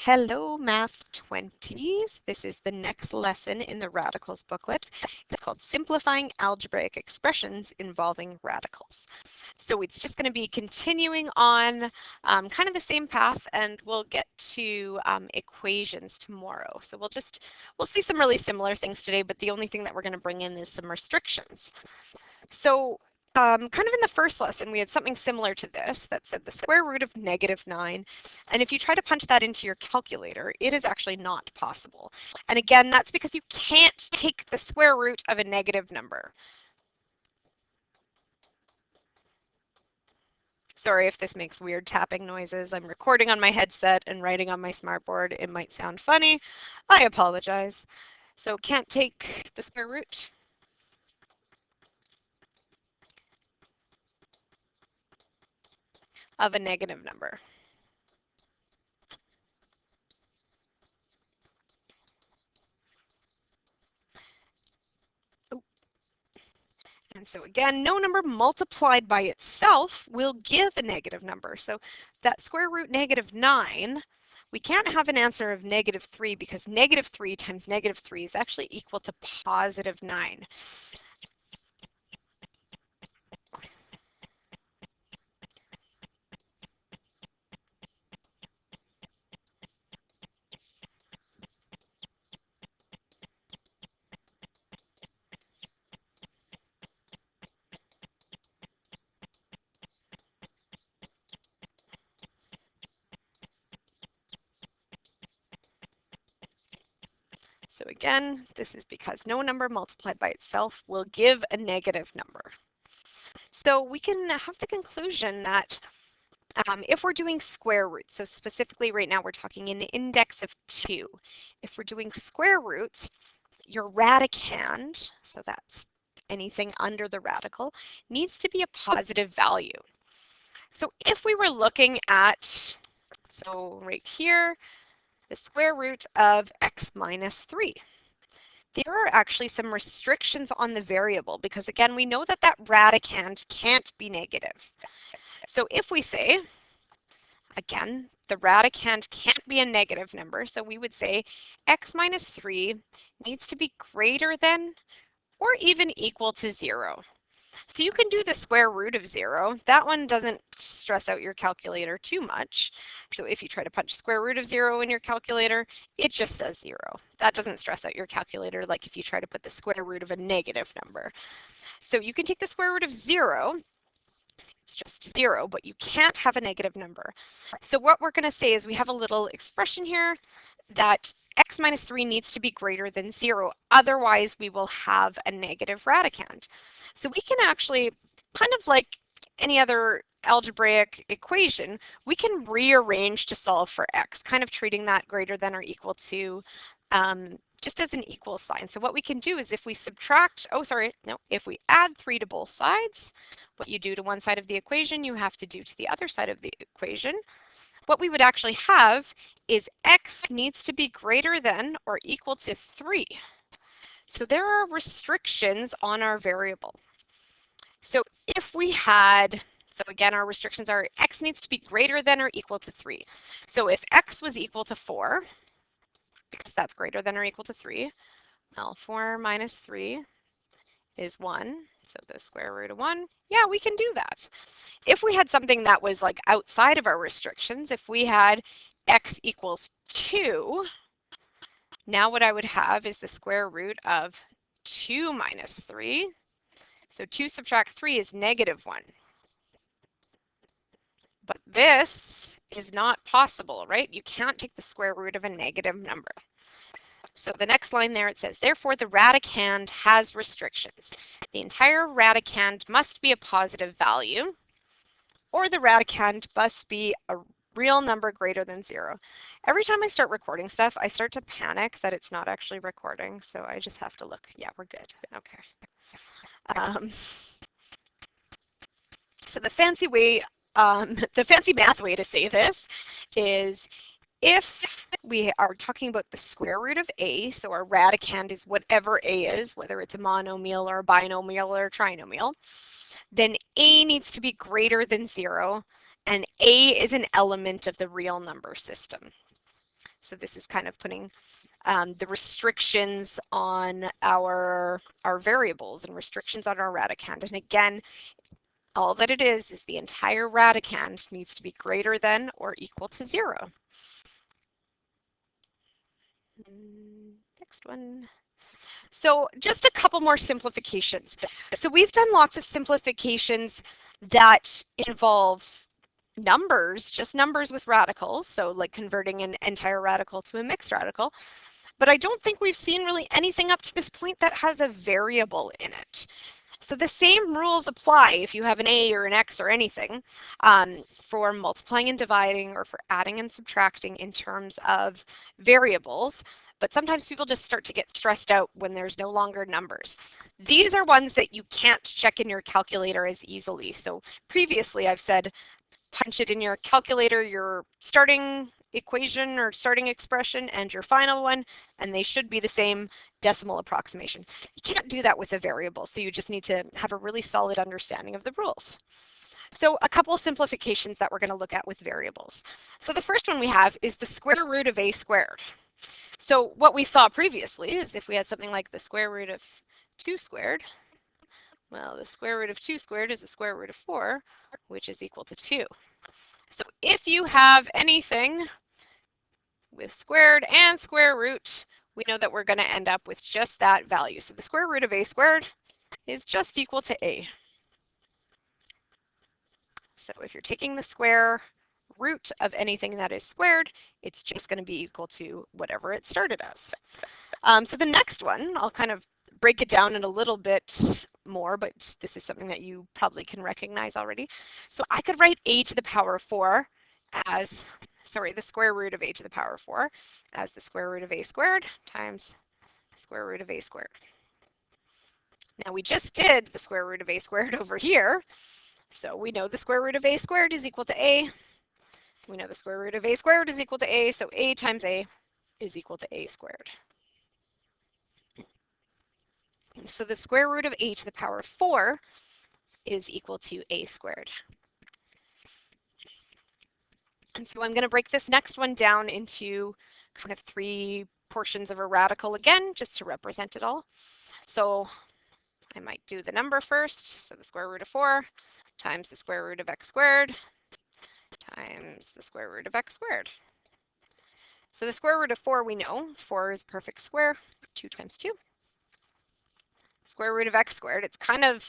Hello, Math 20s. This is the next lesson in the Radicals booklet. It's called Simplifying Algebraic Expressions Involving Radicals. So it's just going to be continuing on kind of the same path, and we'll get to equations tomorrow. So we'll see some really similar things today, but the only thing that we're going to bring in is some restrictions. So kind of in the first lesson, we had something similar to this that said the square root of -9. And if you try to punch that into your calculator, it is actually not possible. And again, that's because you can't take the square root of a negative number. Sorry if this makes weird tapping noises. I'm recording on my headset and writing on my smartboard. It might sound funny. I apologize. So can't take the square root. Of a negative number. And so again, no number multiplied by itself will give a negative number. So that square root -9, we can't have an answer of -3 because -3 times -3 is actually equal to +9. So again, this is because no number multiplied by itself will give a negative number. So we can have the conclusion that if we're doing square roots, so specifically right now we're talking an index of 2. If we're doing square roots, your radicand, so that's anything under the radical, needs to be a positive value. So if we were looking at, so right here, the square root of x minus 3, there are actually some restrictions on the variable because again, we know that that radicand can't be negative. So if we say, again, the radicand can't be a negative number, so we would say x minus 3 needs to be greater than or even equal to 0. So you can do the square root of 0. That one doesn't stress out your calculator too much. So if you try to punch square root of 0 in your calculator, it just says 0. That doesn't stress out your calculator like if you try to put the square root of a negative number. So you can take the square root of 0. It's just 0, but you can't have a negative number. So what we're going to say is we have a little expression here that x minus 3 needs to be greater than 0. Otherwise, we will have a negative radicand. So we can actually, kind of like any other algebraic equation, we can rearrange to solve for x, kind of treating that greater than or equal to just as an equal sign. So what we can do is if we subtract, if we add 3 to both sides, what you do to one side of the equation, you have to do to the other side of the equation. What we would actually have is x needs to be greater than or equal to 3. So there are restrictions on our variable. So if we had, so again, our restrictions are x needs to be greater than or equal to 3. So if x was equal to 4, because that's greater than or equal to 3, well, 4 minus 3 is 1. So the square root of 1, yeah, we can do that. If we had something that was like outside of our restrictions, if we had x equals 2, now what I would have is the square root of 2 minus 3. So 2 subtract 3 is -1. But this is not possible, right? You can't take the square root of a negative number. So the next line there, it says, therefore the radicand has restrictions. The entire radicand must be a positive value, or the radicand must be a real number greater than 0. Every time I start recording stuff, I start to panic that it's not actually recording, so I just have to look. Yeah, we're good. Okay. So the fancy way, the fancy math way to say this is if we are talking about the square root of a, so our radicand is whatever a is, whether it's a monomial or a binomial or a trinomial, then a needs to be greater than 0, and a is an element of the real number system. So this is kind of putting the restrictions on our variables and restrictions on our radicand. And again, all that it is the entire radicand needs to be greater than or equal to 0. Next one. So just a couple more simplifications. So we've done lots of simplifications that involve numbers, just numbers with radicals, so like converting an entire radical to a mixed radical. But I don't think we've seen really anything up to this point that has a variable in it. So the same rules apply if you have an a or an x or anything for multiplying and dividing or for adding and subtracting in terms of variables. But sometimes people just start to get stressed out when there's no longer numbers. These are ones that you can't check in your calculator as easily. So previously I've said punch it in your calculator, your starting equation or starting expression and your final one, and they should be the same decimal approximation. You can't do that with a variable, so you just need to have a really solid understanding of the rules. So a couple of simplifications that we're going to look at with variables. So the first one we have is the square root of a squared. So what we saw previously is if we had something like the square root of 2 squared, well, the square root of 2 squared is the square root of 4, which is equal to 2. So if you have anything with squared and square root, we know that we're going to end up with just that value. So the square root of a squared is just equal to a. So if you're taking the square root of anything that is squared, it's just going to be equal to whatever it started as. So the next one, I'll kind of break it down in a little bit more, but this is something that you probably can recognize already. So I could write a to the power of 4 as, the square root of a to the power of 4 as the square root of a squared times the square root of a squared. Now we just did the square root of a squared over here, so we know the square root of a squared is equal to a. We know the square root of a squared is equal to a, so a times a is equal to a squared. So the square root of a to the power of 4 is equal to a squared. And so I'm going to break this next one down into kind of 3 portions of a radical again, just to represent it all. So I might do the number first. So the square root of 4 times the square root of x squared times the square root of x squared. So the square root of 4 we know, 4 is a perfect square, 2 times 2. Square root of x squared, it's kind of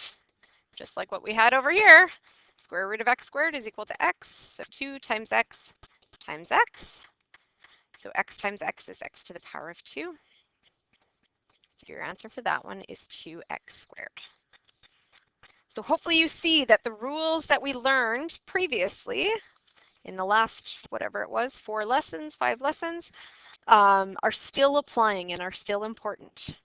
just like what we had over here. Square root of x squared is equal to x, so 2 times x times x. So x times x is x to the power of 2. So your answer for that one is 2x squared. So hopefully you see that the rules that we learned previously in the last, whatever it was, 4 lessons, 5 lessons, are still applying and are still important.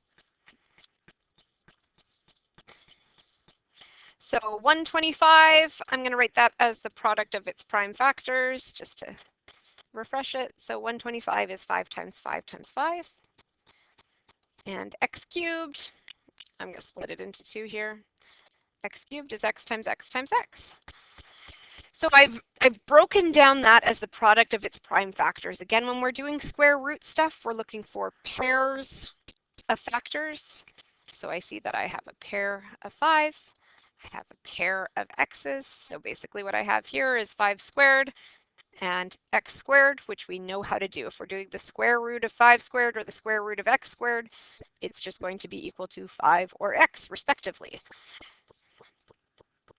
So 125, I'm going to write that as the product of its prime factors, just to refresh it. So 125 is 5 times 5 times 5. And x cubed, I'm going to split it into 2 here. X cubed is x times x times x. So I've broken down that as the product of its prime factors. Again, when we're doing square root stuff, we're looking for pairs of factors. So I see that I have a pair of 5s. I have a pair of x's. So basically what I have here is 5 squared and x squared, which we know how to do. If we're doing the square root of 5 squared or the square root of x squared, it's just going to be equal to 5 or x respectively.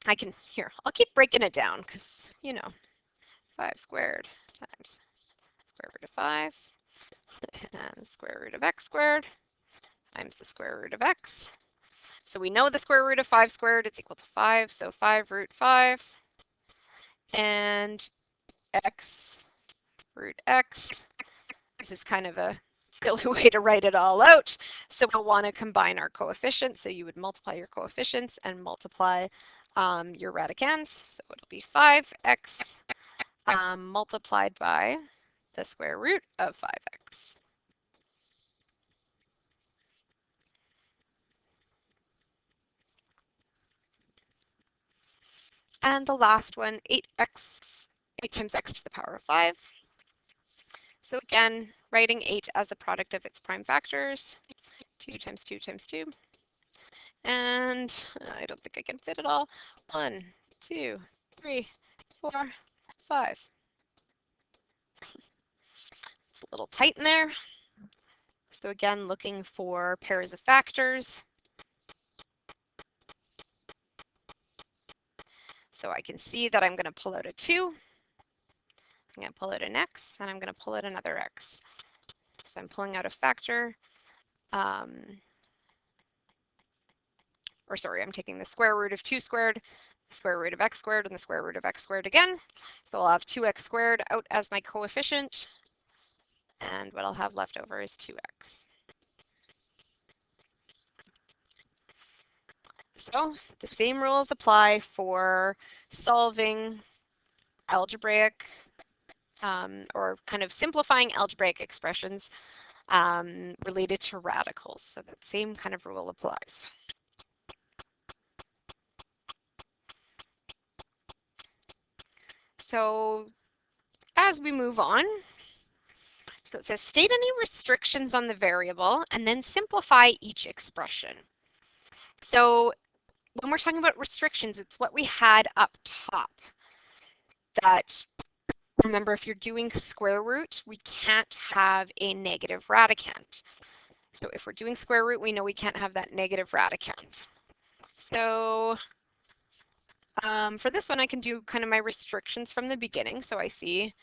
I'll keep breaking it down because, 5 squared times square root of 5 and the square root of x squared times the square root of x. So we know the square root of 5 squared, it's equal to 5, so 5 root 5 and x root x. This is kind of a silly way to write it all out. So we'll want to combine our coefficients. So you would multiply your coefficients and multiply your radicands. So it'll be 5x multiplied by the square root of 5x. And the last one, 8 times x to the power of 5. So again, writing 8 as a product of its prime factors, 2 times 2 times 2, and I don't think I can fit it all. 1, 2, 3, 4, 5. It's a little tight in there. So again, looking for pairs of factors. So I can see that I'm going to pull out a 2, I'm going to pull out an x, and I'm going to pull out another x. So I'm pulling out a factor, or sorry, I'm taking the square root of 2 squared, the square root of x squared, and the square root of x squared again. So I'll have 2x squared out as my coefficient, and what I'll have left over is 2x. So the same rules apply for solving algebraic or kind of simplifying algebraic expressions related to radicals. So that same kind of rule applies. So as we move on, so it says state any restrictions on the variable and then simplify each expression. So when we're talking about restrictions, it's what we had up top. That, remember, if you're doing square root, we can't have a negative radicand. So if we're doing square root, we know we can't have that negative radicand. So for this one, I can do kind of my restrictions from the beginning. So I see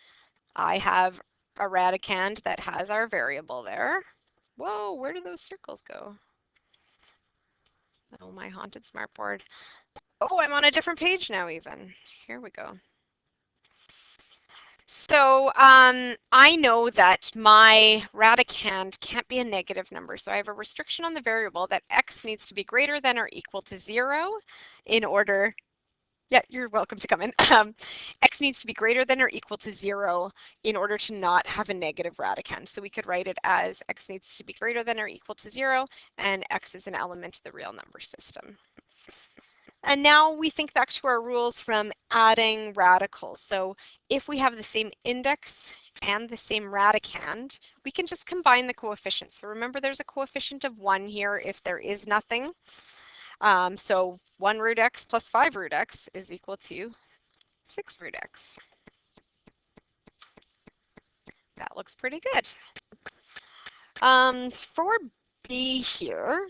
I have a radicand that has our variable there. Whoa, where do those circles go? Oh, my haunted smartboard. Oh, I'm on a different page now even. Here we go. So I know that my radicand can't be a negative number. So I have a restriction on the variable that x needs to be greater than or equal to 0 in order. Yeah, you're welcome to come in. X needs to be greater than or equal to 0 in order to not have a negative radicand. So we could write it as x needs to be greater than or equal to 0, and x is an element of the real number system. And now we think back to our rules from adding radicals. So if we have the same index and the same radicand, we can just combine the coefficients. So remember, there's a coefficient of 1 here if there is nothing. So 1 root x plus 5 root x is equal to 6 root x. That looks pretty good. For B here,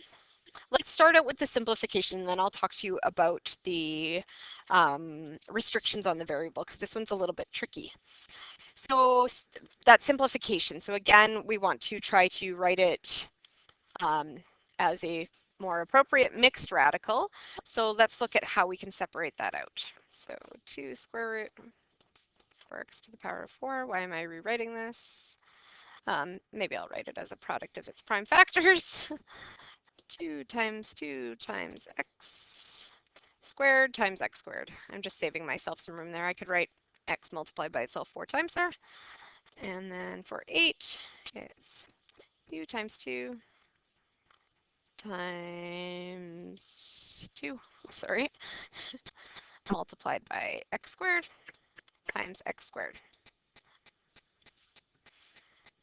let's start out with the simplification, and then I'll talk to you about the restrictions on the variable, because this one's a little bit tricky. So that simplification. So again, we want to try to write it as a more appropriate mixed radical. So let's look at how we can separate that out. So 2 square root 4x to the power of 4. Why am I rewriting this? Maybe I'll write it as a product of its prime factors. 2 times x squared times x squared. I'm just saving myself some room there. I could write x multiplied by itself 4 times there. And then for 8, it's u times 2 times 2, sorry, multiplied by x squared times x squared.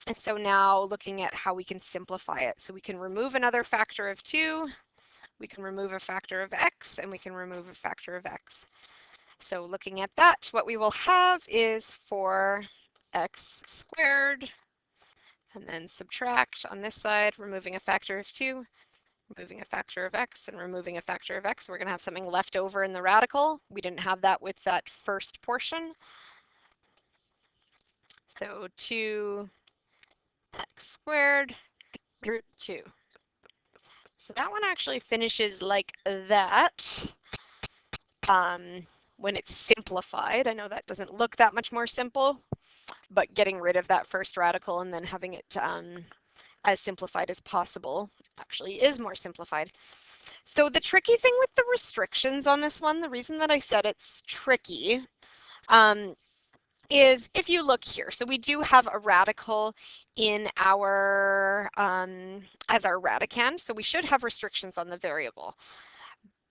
And so now looking at how we can simplify it. So we can remove another factor of 2, we can remove a factor of x, and we can remove a factor of x. So looking at that, what we will have is 4x squared, and then subtract on this side, removing a factor of 2, removing a factor of x, and removing a factor of x. We're going to have something left over in the radical. We didn't have that with that first portion. So 2x squared root 2. So that one actually finishes like that when it's simplified. I know that doesn't look that much more simple, but getting rid of that first radical and then having it as simplified as possible actually is more simplified. So the tricky thing with the restrictions on this one, the reason that I said it's tricky, is if you look here, so we do have a radical in our, as our radicand, so we should have restrictions on the variable.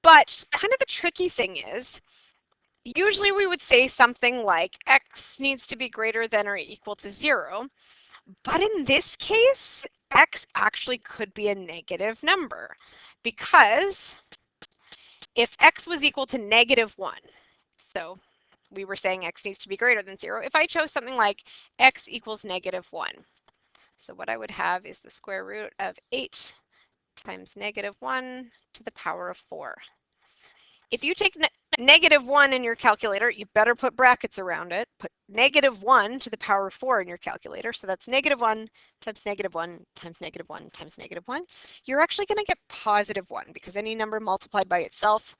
But kind of the tricky thing is, usually we would say something like x needs to be greater than or equal to 0, But in this case, x actually could be a negative number because if x was equal to negative 1, so we were saying x needs to be greater than 0. If I chose something like x equals negative 1, so what I would have is the square root of 8 times negative 1 to the power of 4. If you take negative 1 in your calculator, you better put brackets around it. Put negative 1 to the power of 4 in your calculator. So that's negative 1 times negative 1 times negative 1 times negative 1. You're actually going to get positive 1 because any number multiplied by itself,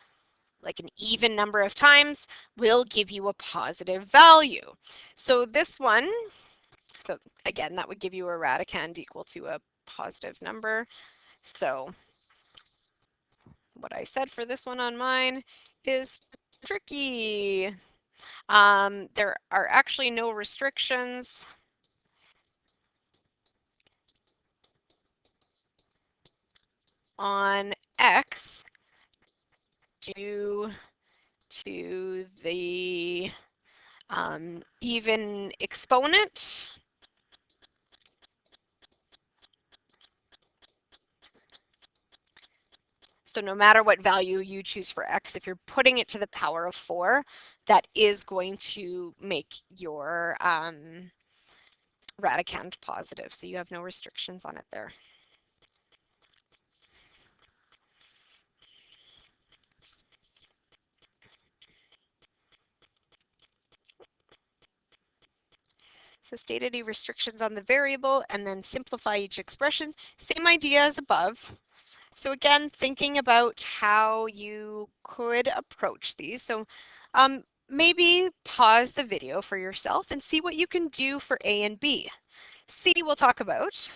like an even number of times, will give you a positive value. So this one, so again, that would give you a radicand equal to a positive number. So what I said for this one on mine is tricky. There are actually no restrictions on x due to the even exponent. So no matter what value you choose for x, if you're putting it to the power of 4, that is going to make your radicand positive. So you have no restrictions on it there. So state any restrictions on the variable and then simplify each expression. Same idea as above. So again, thinking about how you could approach these. So maybe pause the video for yourself and see what you can do for A and B. C we'll talk about.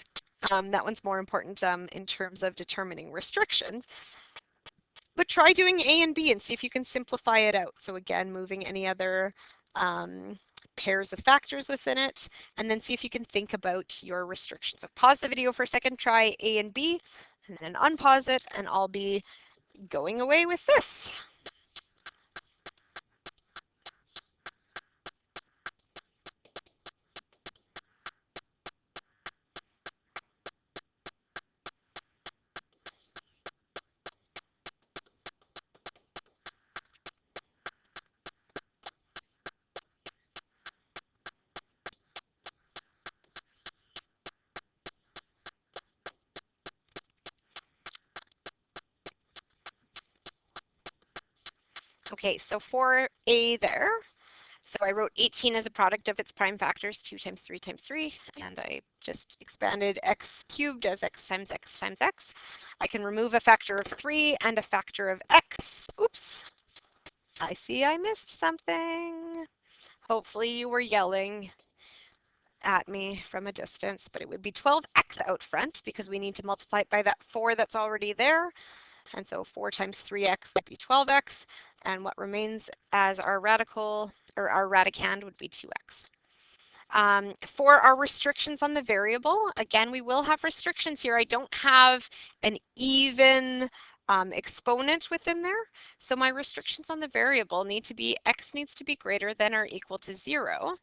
That one's more important in terms of determining restrictions. But try doing A and B and see if you can simplify it out. So again, moving any other pairs of factors within it, and then see if you can think about your restrictions. So pause the video for a second, try A and B, and then unpause it, and I'll be going away with this. Okay, so for A there, so I wrote 18 as a product of its prime factors, 2 times 3 times 3, and I just expanded x cubed as x times x times x. I can remove a factor of 3 and a factor of x. Oops, I see I missed something. Hopefully you were yelling at me from a distance, but it would be 12x out front because we need to multiply it by that 4 that's already there. And so 4 times 3x would be 12x, and what remains as our radical, or our radicand, would be 2x. For our restrictions on the variable, again, we will have restrictions here. I don't have an even exponent within there, so my restrictions on the variable need to be x needs to be greater than or equal to 0.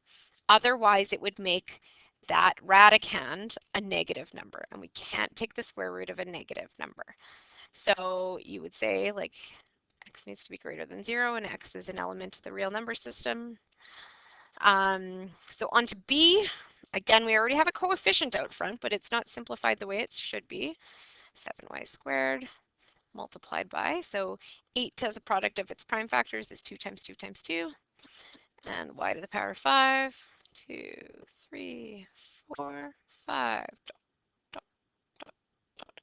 Otherwise, it would make that radicand a negative number, and we can't take the square root of a negative number. So you would say like x needs to be greater than 0 and x is an element of the real number system. So on to B. Again, we already have a coefficient out front, but it's not simplified the way it should be. 7y squared multiplied by, so 8 as a product of its prime factors is 2 times 2 times 2, and y to the power of 5, 2, 3, 4, 5, dot, dot, dot.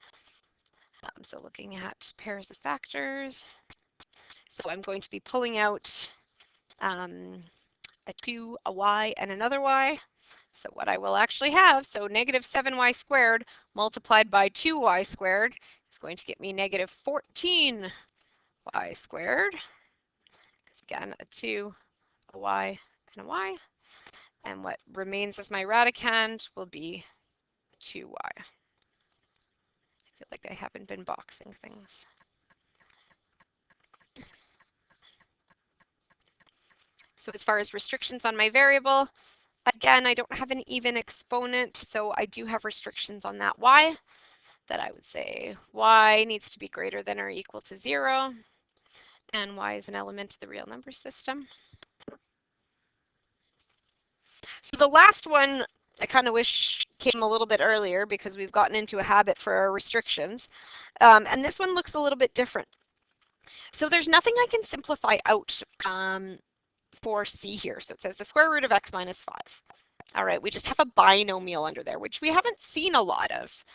So looking at pairs of factors, so I'm going to be pulling out a 2, a y, and another y. So what I will actually have, so negative 7y squared multiplied by 2y squared is going to get me negative 14y squared. Because again, a 2, a y, and a y. And what remains as my radicand will be 2y. I feel like I haven't been boxing things. So as far as restrictions on my variable, Again, I don't have an even exponent, so I do have restrictions on that y, that I would say y needs to be greater than or equal to 0, and y is an element of the real number system. So the last one I kind of wish came a little bit earlier because we've gotten into a habit for our restrictions. And this one looks a little bit different. So there's nothing I can simplify out for C here. So it says the square root of x minus 5. All right, we just have a binomial under there, which we haven't seen a lot of,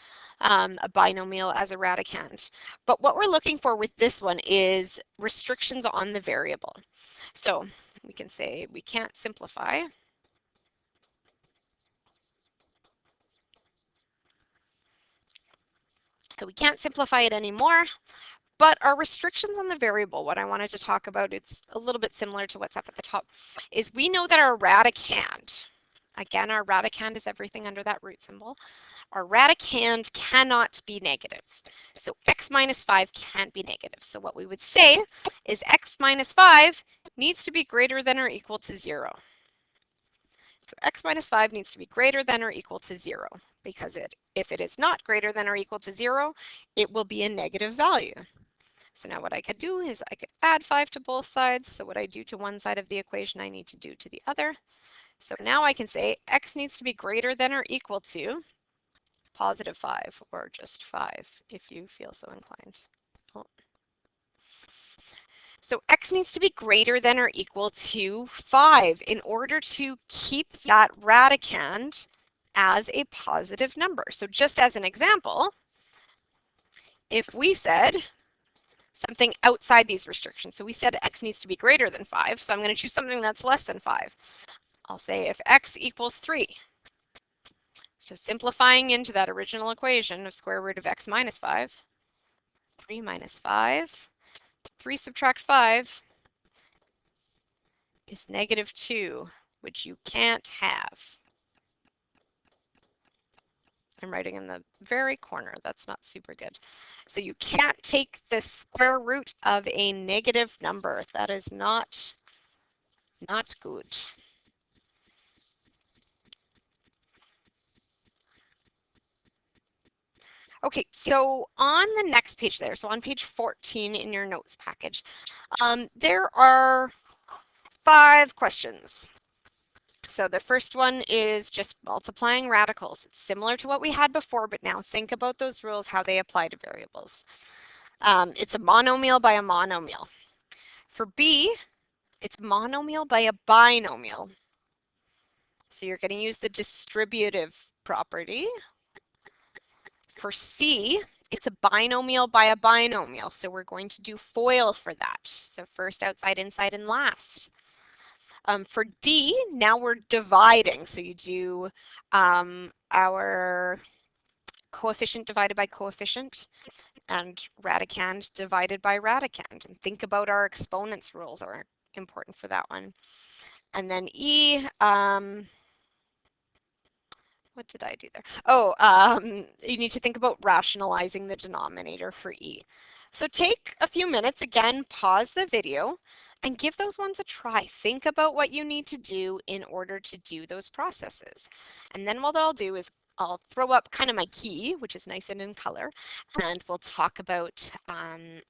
a binomial as a radicand. But what we're looking for with this one is restrictions on the variable. So we can say we can't simplify. So we can't simplify it anymore. But our restrictions on the variable, what I wanted to talk about, it's a little bit similar to what's up at the top, is we know that our radicand, again, our radicand is everything under that root symbol, our radicand cannot be negative. So x minus 5 can't be negative. So what we would say is x minus 5 needs to be greater than or equal to 0. So x minus 5 needs to be greater than or equal to 0, because if it is not greater than or equal to 0, it will be a negative value. So now what I could do is I could add 5 to both sides. So what I do to one side of the equation, I need to do to the other. So now I can say x needs to be greater than or equal to positive 5, or just 5 if you feel so inclined. Oh. So x needs to be greater than or equal to 5 in order to keep that radicand as a positive number. So just as an example, if we said something outside these restrictions. So we said x needs to be greater than 5, so I'm going to choose something that's less than 5. I'll say if x equals 3. So simplifying into that original equation of square root of x minus 5, 3 minus 5, 3 subtract 5 is negative 2, which you can't have. I'm writing in the very corner. That's not super good. So you can't take the square root of a negative number. That is not good. Okay, so on the next page there, so on page 14 in your notes package, there are 5 questions. So the first one is just multiplying radicals. It's similar to what we had before, but now think about those rules, how they apply to variables. It's a monomial by a monomial. For B, it's monomial by a binomial. So you're going to use the distributive property. For C, it's a binomial by a binomial, so we're going to do FOIL for that. So first, outside, inside, and last. For D, now we're dividing, so you do our coefficient divided by coefficient and radicand divided by radicand. And think about our exponents rules are important for that one. And then E, what did I do there? Oh, you need to think about rationalizing the denominator for E. So take a few minutes, again, pause the video and give those ones a try. Think about what you need to do in order to do those processes. And then what I'll do is I'll throw up kind of my key, which is nice and in color, and we'll talk about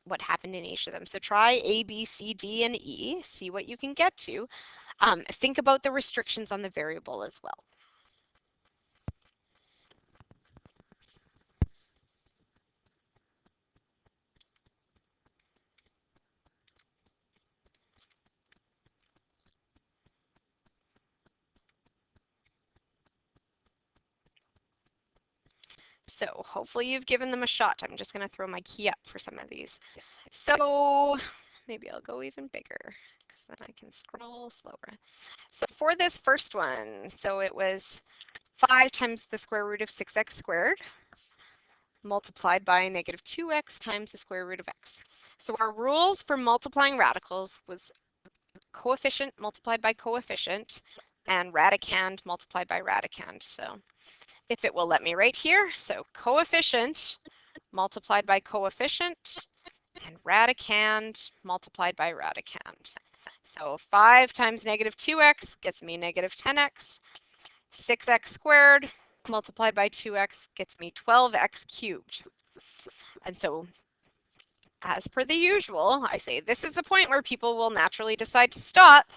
what happened in each of them. So try A, B, C, D, and E, see what you can get to. Think about the restrictions on the variable as well. So hopefully you've given them a shot. I'm just going to throw my key up for some of these. So maybe I'll go even bigger because then I can scroll slower. So for this first one, so it was 5 times the square root of 6x squared multiplied by negative 2x times the square root of x. So our rules for multiplying radicals was coefficient multiplied by coefficient and radicand multiplied by radicand. So if it will let me right here. So coefficient multiplied by coefficient and radicand multiplied by radicand. So 5 times negative 2x gets me negative 10x. 6x squared multiplied by 2x gets me 12x cubed. And so, as per the usual, I say this is the point where people will naturally decide to stop,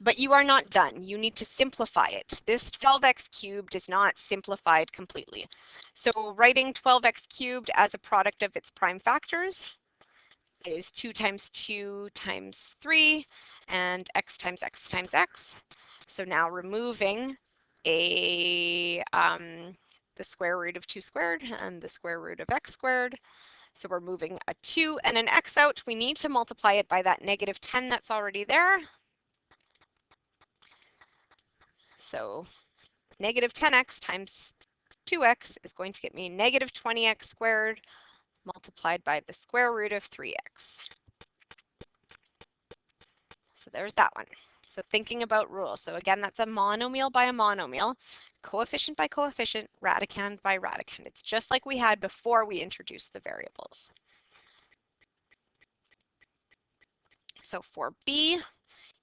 but you are not done. You need to simplify it. This 12x cubed is not simplified completely. So writing 12x cubed as a product of its prime factors is 2 times 2 times 3 and x times x times x. So now removing the square root of 2 squared and the square root of x squared. So we're moving a 2 and an x out. We need to multiply it by that negative 10 that's already there. So negative 10x times 2x is going to get me negative 20x squared multiplied by the square root of 3x. So there's that one. So thinking about rules. So again, that's a monomial by a monomial, coefficient by coefficient, radicand by radicand. It's just like we had before we introduced the variables. So for B,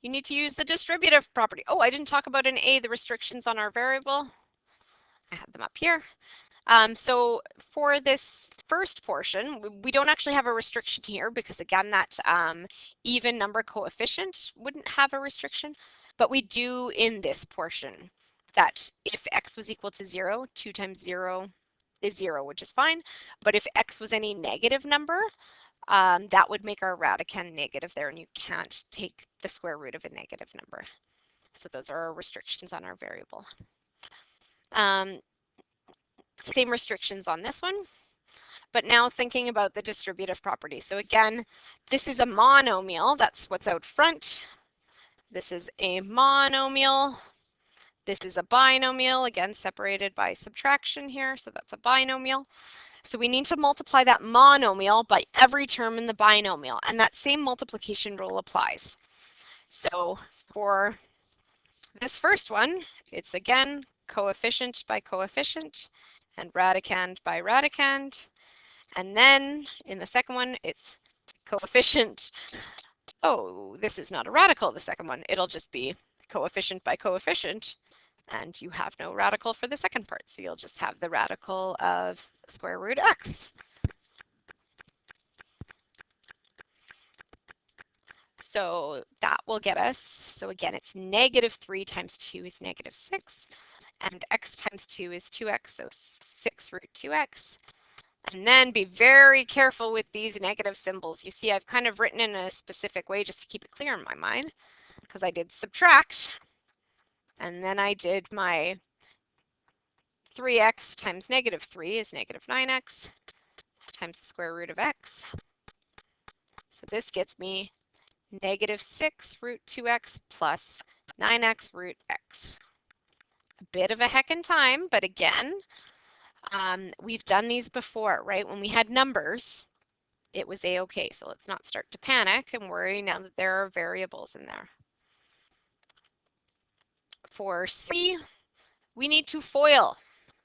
you need to use the distributive property. Oh, I didn't talk about in A, the restrictions on our variable. I had them up here. So for this first portion, we don't actually have a restriction here because again, that even number coefficient wouldn't have a restriction, but we do in this portion that if x was equal to 0, 2 times 0 is 0, which is fine. But if x was any negative number, that would make our radicand negative there, and you can't take the square root of a negative number. So those are our restrictions on our variable. Same restrictions on this one, but now thinking about the distributive property. So again, this is a monomial, that's what's out front. This is a monomial. This is a binomial, again separated by subtraction here, so that's a binomial. So we need to multiply that monomial by every term in the binomial, and that same multiplication rule applies. So for this first one, it's again coefficient by coefficient and radicand by radicand. And then in the second one, it's coefficient. Oh, this is not a radical, the second one. It'll just be coefficient by coefficient. And you have no radical for the second part. So you'll just have the radical of square root x. So that will get us, so again, it's negative 3 times 2 is negative 6. And x times 2 is 2x, so 6 root 2x. And then be very careful with these negative symbols. You see, I've kind of written in a specific way just to keep it clear in my mind, because I did subtract, and then I did my 3x times negative 3 is negative 9x times the square root of x. So this gets me negative 6 root 2x plus 9x root x. A bit of a heckin' time, but again, we've done these before, right? When we had numbers, it was a-okay. So let's not start to panic and worry now that there are variables in there. For C, we need to FOIL.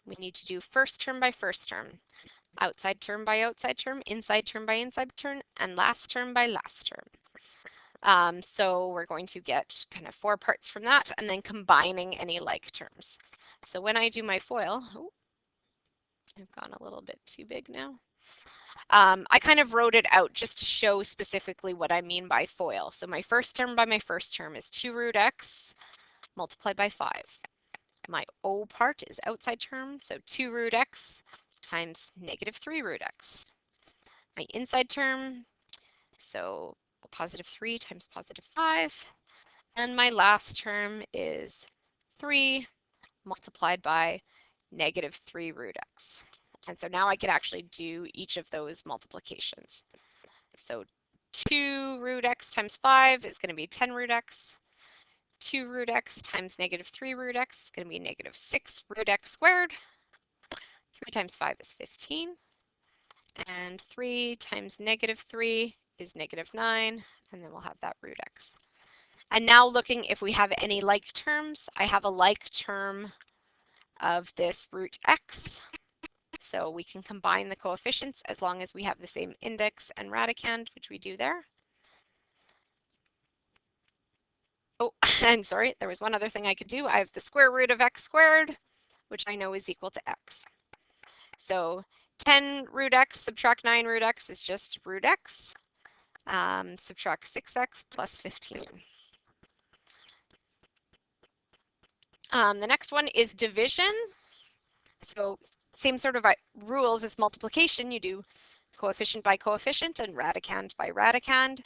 We need to do first term by first term, outside term by outside term, inside term by inside term, and last term by last term. So we're going to get kind of 4 parts from that and then combining any like terms. So when I do my FOIL, oh, I've gone a little bit too big now. I kind of wrote it out just to show specifically what I mean by FOIL. So my first term by my first term is 2 root x multiplied by 5. My O part is outside term, so 2 root x times negative 3 root x. My inside term, so positive 3 times positive 5. And my last term is 3 multiplied by negative 3 root x. And so now I could actually do each of those multiplications. So 2 root x times 5 is going to be 10 root x. 2 root x times negative 3 root x is going to be negative 6 root x squared. 3 times 5 is 15. And 3 times negative 3 is negative 9. And then we'll have that root x. And now looking if we have any like terms, I have a like term of this root x. So we can combine the coefficients as long as we have the same index and radicand, which we do there. Oh, I'm sorry, there was one other thing I could do. I have the square root of x squared, which I know is equal to x. So 10 root x subtract 9 root x is just root x. Subtract 6x plus 15. The next one is division. So same sort of rules as multiplication. You do coefficient by coefficient and radicand by radicand.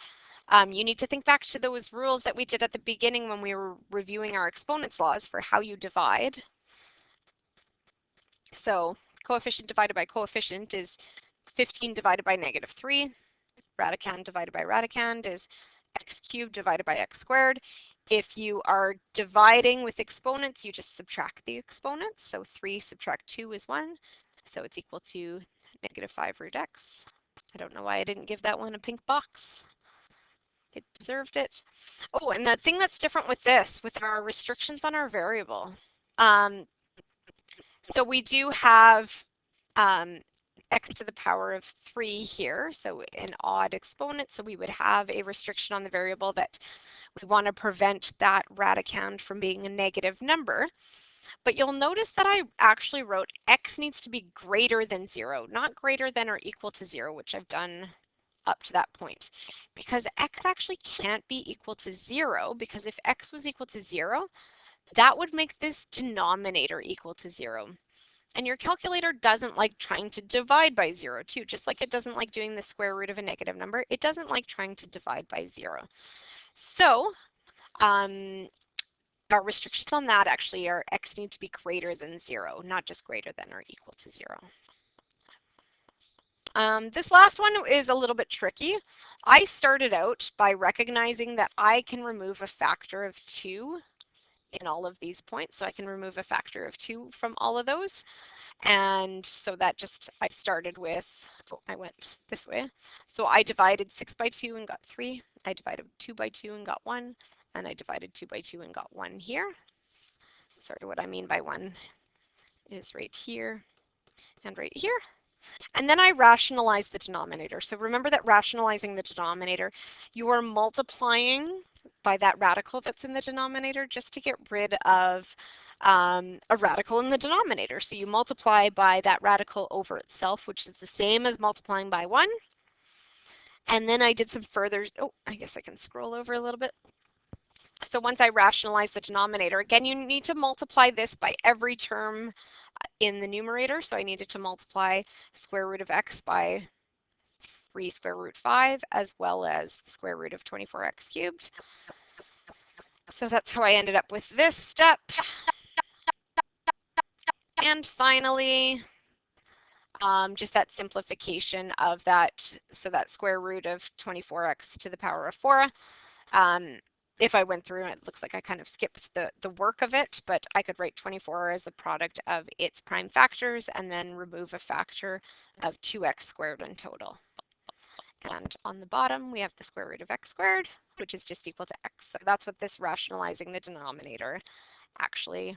You need to think back to those rules that we did at the beginning when we were reviewing our exponents laws for how you divide. So coefficient divided by coefficient is 15 divided by -3. Radicand divided by radicand is x cubed divided by x squared. If you are dividing with exponents, you just subtract the exponents. So 3 subtract 2 is 1. So it's equal to -5 root x. I don't know why I didn't give that one a pink box. It deserved it. Oh, and the thing that's different with this, with our restrictions on our variable. So we do have x to the power of 3 here, so an odd exponent, so we would have a restriction on the variable that we want to prevent that radicand from being a negative number. But you'll notice that I actually wrote x needs to be greater than 0, not greater than or equal to 0, which I've done up to that point, because x actually can't be equal to 0, because if x was equal to 0, that would make this denominator equal to 0. And your calculator doesn't like trying to divide by 0 too, just like it doesn't like doing the square root of a negative number. It doesn't like trying to divide by 0. So our restrictions on that actually are x needs to be greater than 0, not just greater than or equal to 0. This last one is a little bit tricky. I started out by recognizing that I can remove a factor of 2 in all of these points. So I can remove a factor of 2 from all of those. And so that just, I started with, oh, I went this way. So I divided 6 by 2 and got 3. I divided 2 by 2 and got 1. And I divided 2 by 2 and got 1 here. Sorry, what I mean by 1 is right here and right here. And then I rationalize the denominator. So remember that rationalizing the denominator, you are multiplying by that radical that's in the denominator just to get rid of a radical in the denominator. So you multiply by that radical over itself, which is the same as multiplying by 1. And then I did some further, oh, I guess I can scroll over a little bit. So once I rationalize the denominator, again, you need to multiply this by every term in the numerator. So I needed to multiply square root of x by 3 square root 5, as well as the square root of 24x cubed. So that's how I ended up with this step. And finally, just that simplification of that, so that square root of 24x to the power of 4. If I went through, it looks like I kind of skipped the work of it, but I could write 24 as a product of its prime factors and then remove a factor of 2x squared in total. And on the bottom, we have the square root of x squared, which is just equal to x. So that's what this rationalizing the denominator actually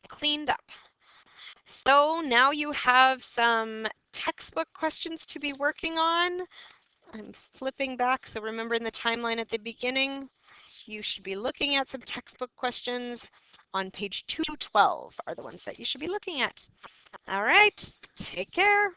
cleaned up. So now you have some textbook questions to be working on. I'm flipping back, so remember in the timeline at the beginning, you should be looking at some textbook questions on page 212 are the ones that you should be looking at. All right, take care.